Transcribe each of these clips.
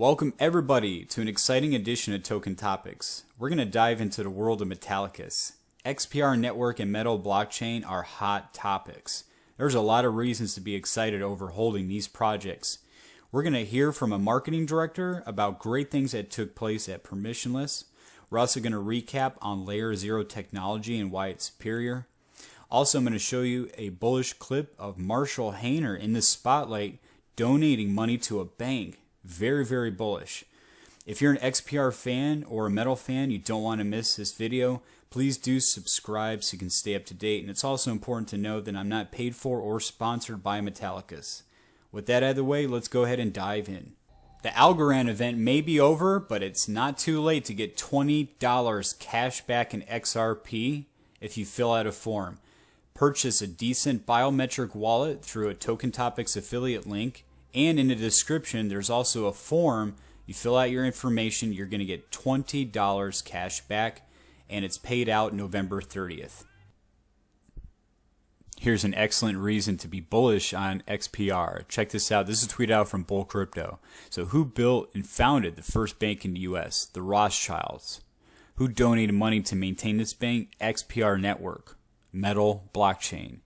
Welcome everybody to an exciting edition of Token Topics. We're going to dive into the world of Metallicus. XPR network and metal blockchain are hot topics. There's a lot of reasons to be excited over holding these projects. We're going to hear from a marketing director about great things that took place at Permissionless. We're also going to recap on Layer 0 technology and why it's superior. Also, I'm going to show you a bullish clip of Marshall Hayner in the spotlight donating money to a bank. Very, very bullish. If you're an XPR fan or a metal fan, you don't want to miss this video. Please do subscribe so you can stay up to date. And it's also important to know that I'm not paid for or sponsored by Metallicus. With that out of the way, let's go ahead and dive in. The Algorand event may be over, but it's not too late to get $20 cash back in XRP if you fill out a form. Purchase a decent biometric wallet through a Token Topics affiliate link, and in the description there's also a form. You fill out your information, you're going to get $20 cash back, and it's paid out November 30th. Here's an excellent reason to be bullish on XPR. Check this out. This is a tweet out from Bull Crypto. So who built and founded the first bank in the US? The Rothschilds. Who donated money to maintain this bank? XPR network. Metal blockchain.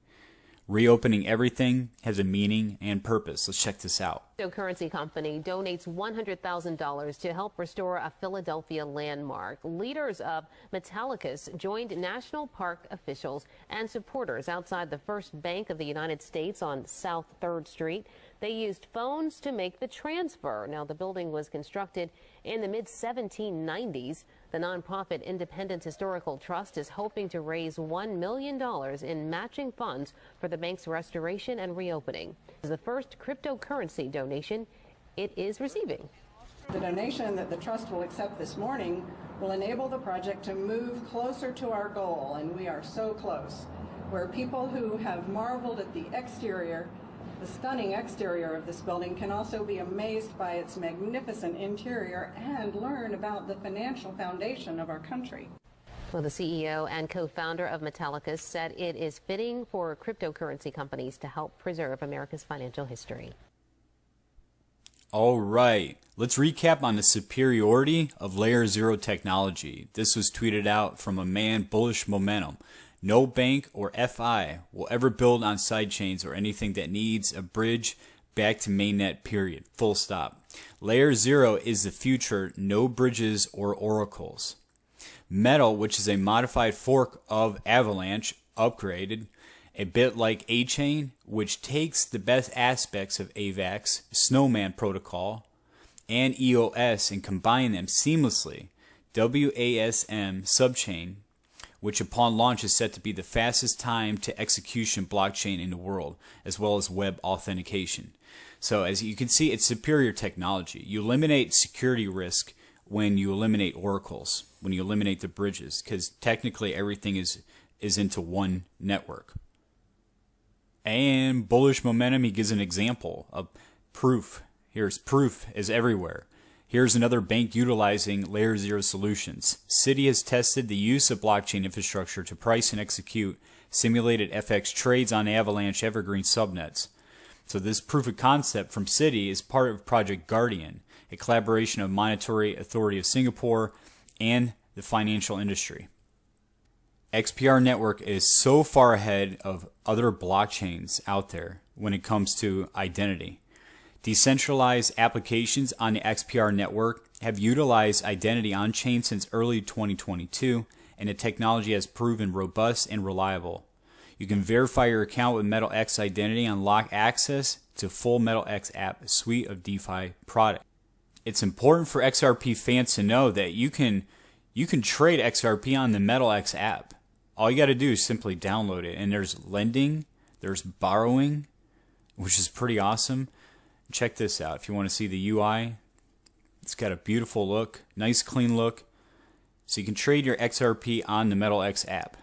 Reopening everything has a meaning and purpose. Let's check this out. Cryptocurrency company donates $100,000 to help restore a Philadelphia landmark. Leaders of Metallicus joined national park officials and supporters outside the First Bank of the United States on South 3rd Street. They used phones to make the transfer. Now, the building was constructed in the mid-1790s. The nonprofit Independence Historical Trust is hoping to raise $1 million in matching funds for the bank's restoration and reopening. This is the first cryptocurrency donation it is receiving. The donation that the Trust will accept this morning will enable the project to move closer to our goal, and we are so close, where people who have marveled at the exterior, the stunning exterior of this building, can also be amazed by its magnificent interior and learn about the financial foundation of our country. Well, the CEO and co-founder of Metallicus said it is fitting for cryptocurrency companies to help preserve America's financial history. All right, let's recap on the superiority of Layer 0 technology. This was tweeted out from a man, Bullish Momentum. No bank or FI will ever build on sidechains or anything that needs a bridge back to mainnet, period. Full stop. Layer 0 is the future, no bridges or oracles. Metal, which is a modified fork of Avalanche, upgraded, a bit like A-Chain, which takes the best aspects of AVAX, Snowman Protocol, and EOS and combine them seamlessly. WASM subchain, which upon launch is set to be the fastest time to execution blockchain in the world, as well as web authentication. So as you can see, it's superior technology. You eliminate security risk when you eliminate oracles, when you eliminate the bridges, because technically everything is into one network. And Bullish Momentum, he gives an example of proof. Here's proof is everywhere. Here's another bank utilizing Layer 0 solutions. Citi has tested the use of blockchain infrastructure to price and execute simulated FX trades on Avalanche Evergreen subnets. So this proof of concept from Citi is part of Project Guardian, a collaboration of Monetary Authority of Singapore and the financial industry. XPR network is so far ahead of other blockchains out there when it comes to identity. Decentralized applications on the XPR network have utilized identity on-chain since early 2022, and the technology has proven robust and reliable. You can verify your account with MetalX identity and unlock access to full MetalX app suite of DeFi products. It's important for XRP fans to know that you can trade XRP on the MetalX app. All you got to do is simply download it, and there's lending, there's borrowing, which is pretty awesome. Check this out. If you want to see the UI, it's got a beautiful look, nice clean look. So you can trade your XRP on the MetalX app.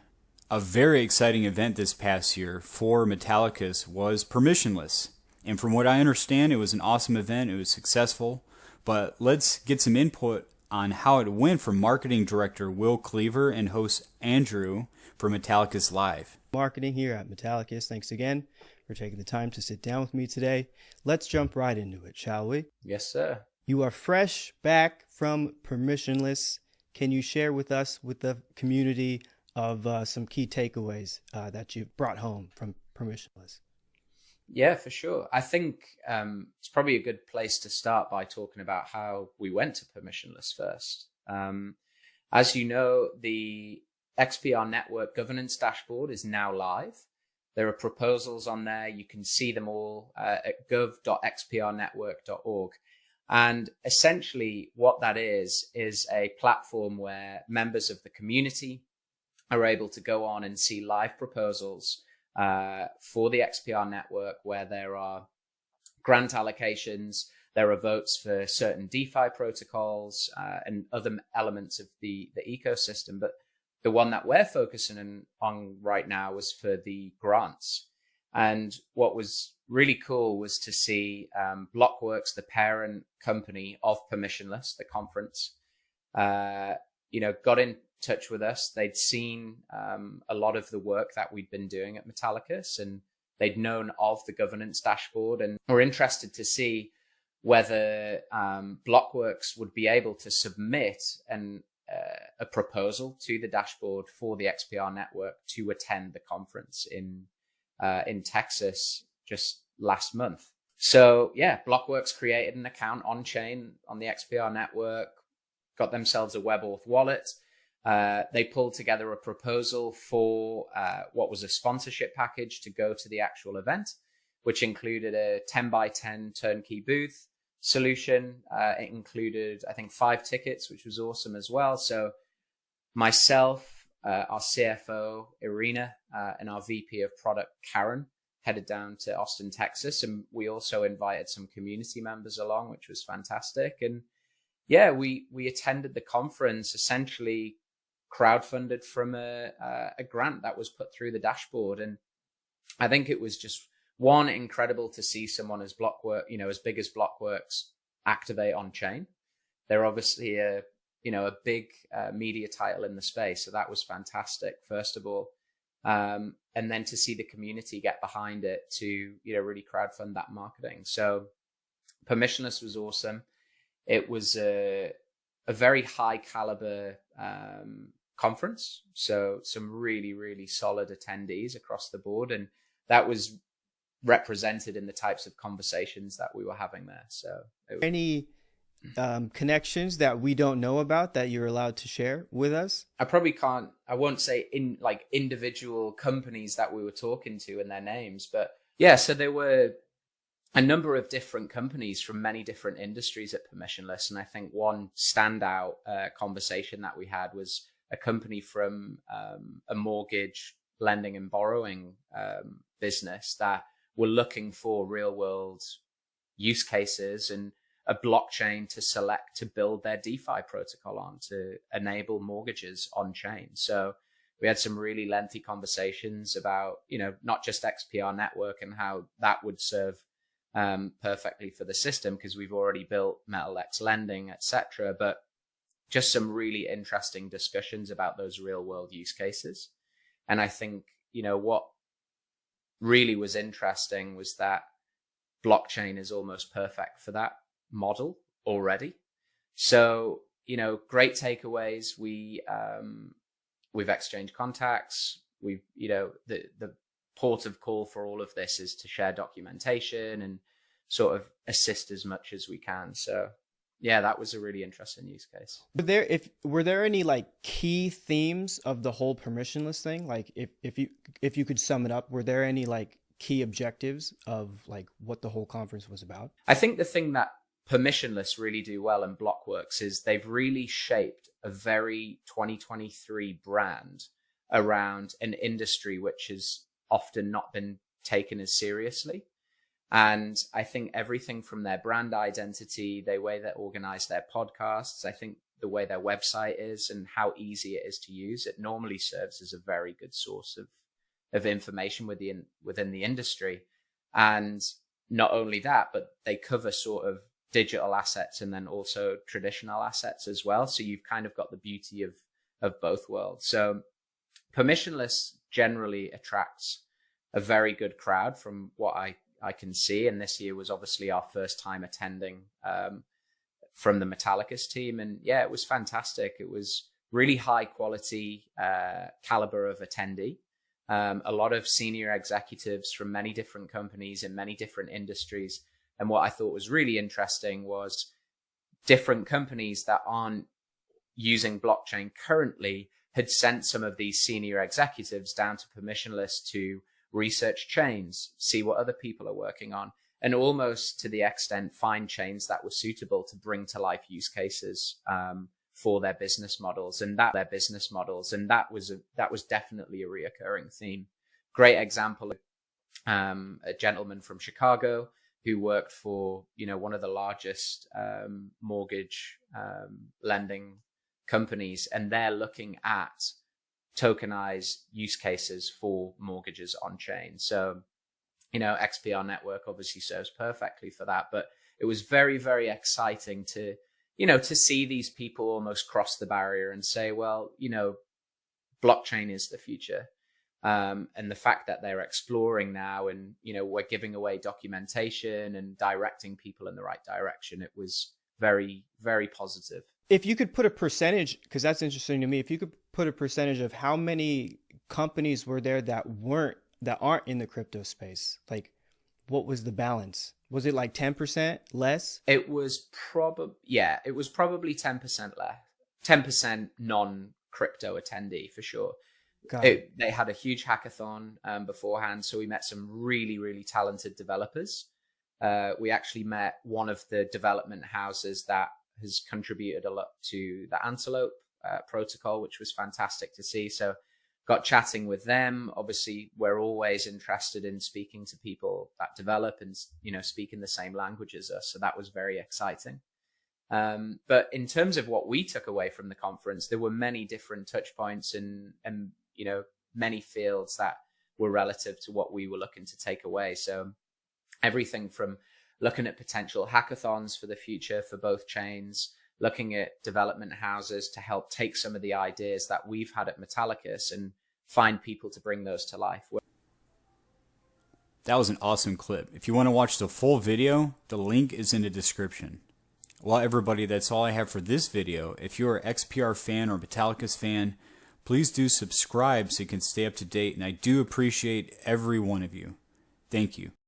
A very exciting event this past year for Metallicus was Permissionless. And from what I understand, it was an awesome event. It was successful. But let's get some input on how it went from marketing director Will Cleaver and host Andrew for Metallicus Live. Marketing here at Metallicus. Thanks again for taking the time to sit down with me today. Let's jump right into it, shall we? Yes, sir. You are fresh back from permissionless. Can you share with us, with the community, of some key takeaways that you've brought home from permissionless? Yeah, for sure. I think it's probably a good place to start by talking about how we went to permissionless first. As you know, the XPR network governance dashboard is now live. There are proposals on there. You can see them all at gov.xprnetwork.org. And essentially what that is a platform where members of the community are able to go on and see live proposals for the XPR network, where there are grant allocations, there are votes for certain DeFi protocols and other elements of the ecosystem. But the one that we're focusing on right now was for the grants. And what was really cool was to see Blockworks, the parent company of Permissionless, the conference, got in touch with us. They'd seen a lot of the work that we'd been doing at Metallicus, and they'd known of the governance dashboard, and were interested to see whether Blockworks would be able to submit a proposal to the dashboard for the XPR network to attend the conference in Texas just last month. So yeah, Blockworks created an account on chain on the XPR network, got themselves a WebAuth wallet. They pulled together a proposal for what was a sponsorship package to go to the actual event, which included a 10 by 10 turnkey booth solution. It included, I think, 5 tickets, which was awesome as well. So myself, our CFO, Irina, and our VP of product, Karen, headed down to Austin, Texas. And we also invited some community members along, which was fantastic. And yeah, we attended the conference, essentially crowdfunded from a grant that was put through the dashboard. And I think it was just one, incredible to see someone as as big as Blockworks activate on chain. They're obviously a big media title in the space. So that was fantastic, first of all. And then to see the community get behind it to, really crowdfund that marketing. So Permissionless was awesome. It was a very high caliber conference. So some really, really solid attendees across the board. And that was represented in the types of conversations that we were having there. So any connections that we don't know about that you're allowed to share with us? I won't say individual companies that we were talking to and their names, but yeah, so there were a number of different companies from many different industries at Permissionless. And I think one standout conversation that we had was a company from a mortgage lending and borrowing business that were looking for real world use cases and a blockchain to select to build their DeFi protocol on to enable mortgages on chain. So we had some really lengthy conversations about, not just XPR network and how that would serve perfectly for the system, because we've already built Metallicus lending, etc. But just some really interesting discussions about those real world use cases. And I think, what really was interesting was that blockchain is almost perfect for that model already. So, great takeaways. We've exchanged contacts. The port of call for all of this is to share documentation and sort of assist as much as we can. So yeah, that was a really interesting use case. Were there any key themes of the whole permissionless thing? Like if you could sum it up, were there any key objectives of what the whole conference was about? I think the thing that Permissionless really do well in Blockworks is they've really shaped a very 2023 brand around an industry which has often not been taken as seriously. And I think everything from their brand identity, the way they organize their podcasts, I think the way their website is and how easy it is to use, it normally serves as a very good source of information within the industry. And not only that, but they cover sort of digital assets and then also traditional assets as well. So you've kind of got the beauty of both worlds. So Permissionless generally attracts a very good crowd from what I can see. And this year was obviously our first time attending from the Metallicus team. And yeah, it was fantastic. It was really high quality caliber of attendee. A lot of senior executives from many different companies in many different industries. And what I thought was really interesting was different companies that aren't using blockchain currently had sent some of these senior executives down to permissionless to research chains, see what other people are working on, and almost to the extent find chains that were suitable to bring to life use cases for their business models, and that was definitely a reoccurring theme. Great example, a gentleman from Chicago who worked for one of the largest mortgage lending companies, and they're looking at tokenized use cases for mortgages on chain. So, XPR network obviously serves perfectly for that, but it was very, very exciting to see these people almost cross the barrier and say, well, blockchain is the future. And the fact that they're exploring now and, we're giving away documentation and directing people in the right direction, it was very, very positive. If you could put a percentage, because that's interesting to me, if you could put a percentage of how many companies were there that aren't in the crypto space, like what was the balance? Was it like 10% less? It was probably 10% less, 10% non-crypto attendee for sure. They had a huge hackathon beforehand, so we met some really, really talented developers. We actually met one of the development houses that has contributed a lot to the Antelope protocol, which was fantastic to see. So got chatting with them. Obviously, we're always interested in speaking to people that develop and, speak in the same language as us. So that was very exciting. But in terms of what we took away from the conference, there were many different touch points and many fields that were relative to what we were looking to take away. So everything from looking at potential hackathons for the future for both chains, looking at development houses to help take some of the ideas that we've had at Metallicus and find people to bring those to life. That was an awesome clip. If you want to watch the full video, the link is in the description. Well, everybody, that's all I have for this video. If you're an XPR fan or Metallicus fan, please do subscribe so you can stay up to date, and I do appreciate every one of you. Thank you.